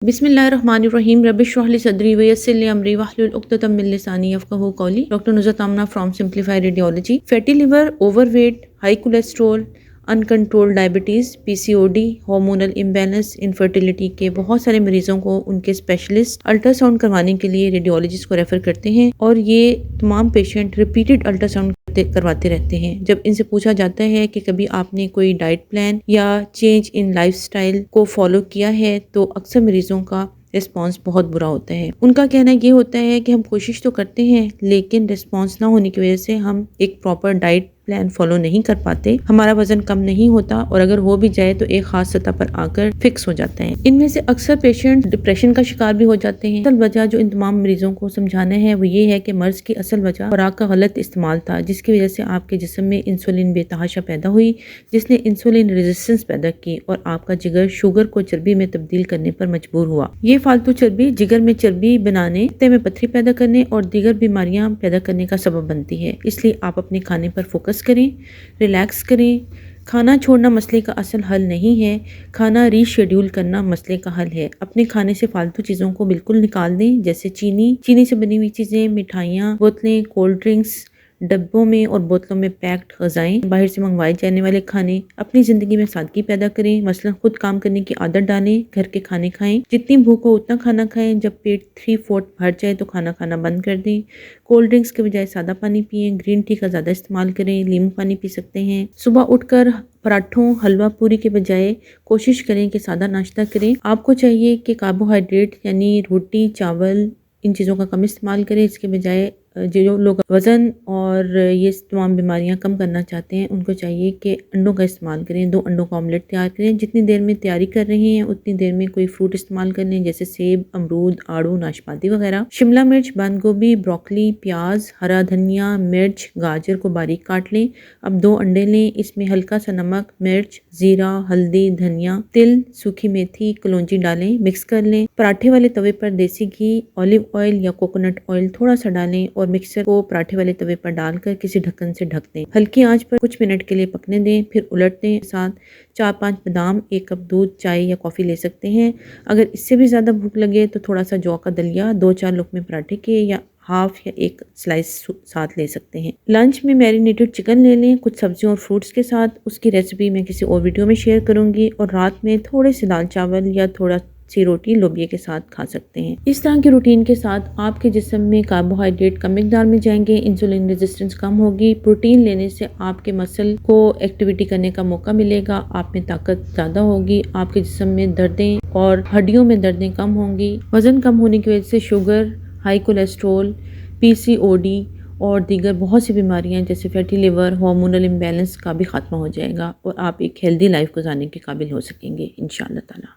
बिस्मिल्लाहिर्रहमानिर्रहीम रब्बिश्रह ली सदरी वयस्सिर ली अमरी वहलुल उक़दतम मिन लिसानी यफ़क़हू क़ौली। Doctor Nuzrat Aamna from simplified radiology. Fatty liver, overweight, high cholesterol, uncontrolled diabetes, PCOD, hormonal imbalance, infertility के बहुत सारे मरीजों को उनके स्पेशलिस्ट अल्ट्रासाउंड करवाने के लिए रेडियोलॉजिस्ट को रेफ़र करते हैं और ये तमाम पेशेंट रिपीटेड अल्ट्रासाउंड करवाते रहते हैं। जब इनसे पूछा जाता है कि कभी आपने कोई डाइट प्लान या चेंज इन लाइफस्टाइल को फॉलो किया है तो अक्सर मरीजों का रिस्पांस बहुत बुरा होता है। उनका कहना ये होता है कि हम कोशिश तो करते हैं लेकिन रिस्पांस ना होने की वजह से हम एक प्रॉपर डाइट प्लान फॉलो नहीं कर पाते, हमारा वजन कम नहीं होता और अगर हो भी जाए तो एक खास सतह पर आकर फिक्स हो जाता है। इनमें से अक्सर पेशेंट डिप्रेशन का शिकार भी हो जाते हैं। असल वजह जो इन तमाम मरीजों को समझाना है वो ये है कि मर्ज की असल वजह खुराक का गलत इस्तेमाल था, जिसकी वजह से आपके जिस्म में इंसुलिन बेतहाशा पैदा हुई, जिसने इंसुलिन रेजिस्टेंस पैदा की और आपका जिगर शुगर को चर्बी में तब्दील करने पर मजबूर हुआ। ये फालतू चर्बी जिगर में चर्बी बनाने, रक्त में पत्थरी पैदा करने और दीगर बीमारियां पैदा करने का सबब बनती है। इसलिए आप अपने खाने पर फोकस करें, रिलैक्स करें। खाना छोड़ना मसले का असल हल नहीं है, खाना रीशेड्यूल करना मसले का हल है। अपने खाने से फालतू चीज़ों को बिल्कुल निकाल दें, जैसे चीनी से बनी हुई चीज़ें, मिठाइयाँ, बोतलें, कोल्ड ड्रिंक्स, डब्बों में और बोतलों में पैक्ड ग़िज़ाएं, बाहर से मंगवाए जाने वाले खाने। अपनी ज़िंदगी में सादगी पैदा करें, मसलन खुद काम करने की आदत डालें, घर के खाने खाएं, जितनी भूख हो उतना खाना खाएं। जब पेट 3/4 भर जाए तो खाना खाना बंद कर दें। कोल्ड ड्रिंक्स के बजाय सादा पानी पिएं, ग्रीन टी का ज़्यादा इस्तेमाल करें, नींबू पानी पी सकते हैं। सुबह उठकर पराठों, हलवा पूरी के बजाय कोशिश करें कि सादा नाश्ता करें। आपको चाहिए कि कार्बोहाइड्रेट यानी रोटी, चावल, इन चीज़ों का कम इस्तेमाल करें। इसके बजाय जो लोग वज़न और ये तमाम बीमारियां कम करना चाहते हैं उनको चाहिए कि अंडों का इस्तेमाल करें। 2 अंडों का ऑमलेट तैयार करें। जितनी देर में तैयारी कर रहे हैं उतनी देर में कोई फ्रूट इस्तेमाल कर लें, जैसे सेब, अमरूद, आड़ू, नाशपाती वगैरह। शिमला मिर्च, बंद गोभी, ब्रोकली, प्याज, हरा धनिया, मिर्च, गाजर को बारीक काट लें। अब 2 अंडे लें, इसमें हल्का सा नमक, मिर्च, जीरा, हल्दी, धनिया, तिल, सूखी मेथी, कलौंजी डालें, मिक्स कर लें। पराठे वाले तवे पर देसी घी, ऑलिव ऑयल या कोकोनट ऑयल थोड़ा सा डालें और मिक्सर को पराठे वाले तवे पर डालकर किसी ढक्कन से ढक दें। हल्की आंच पर कुछ मिनट के लिए पकने दें, फिर उलट दें। साथ 4-5 बादाम, 1 कप दूध, चाय या कॉफ़ी ले सकते हैं। अगर इससे भी ज़्यादा भूख लगे तो थोड़ा सा जौ का दलिया 2-4 लुक़मे पराठे के या हाफ या 1 स्लाइस साथ ले सकते हैं। लंच में मैरिनेटेड चिकन ले लें कुछ सब्जियों और फ्रूट्स के साथ। उसकी रेसिपी मैं किसी और वीडियो में शेयर करूंगी। और रात में थोड़े से दाल चावल या थोड़ा सी रोटी लोबिया के साथ खा सकते हैं। इस तरह की रूटीन के साथ आपके जिस्म में कार्बोहाइड्रेट कम मिकदार में जाएंगे, इंसुलिन रेजिस्टेंस कम होगी। प्रोटीन लेने से आपके मसल को एक्टिविटी करने का मौका मिलेगा, आप में ताकत ज़्यादा होगी, आपके जिस्म में दर्दें और हड्डियों में दर्दें कम होंगी। वज़न कम होने की वजह से शुगर, हाई कोलेस्ट्रोल, पीसीओडी और दीगर बहुत सी बीमारियां जैसे फैटी लिवर, हार्मोनल इम्बैलेंस का भी खात्मा हो जाएगा और आप एक हेल्दी लाइफ गुजारने के काबिल हो सकेंगे इंशाअल्लाह ताला।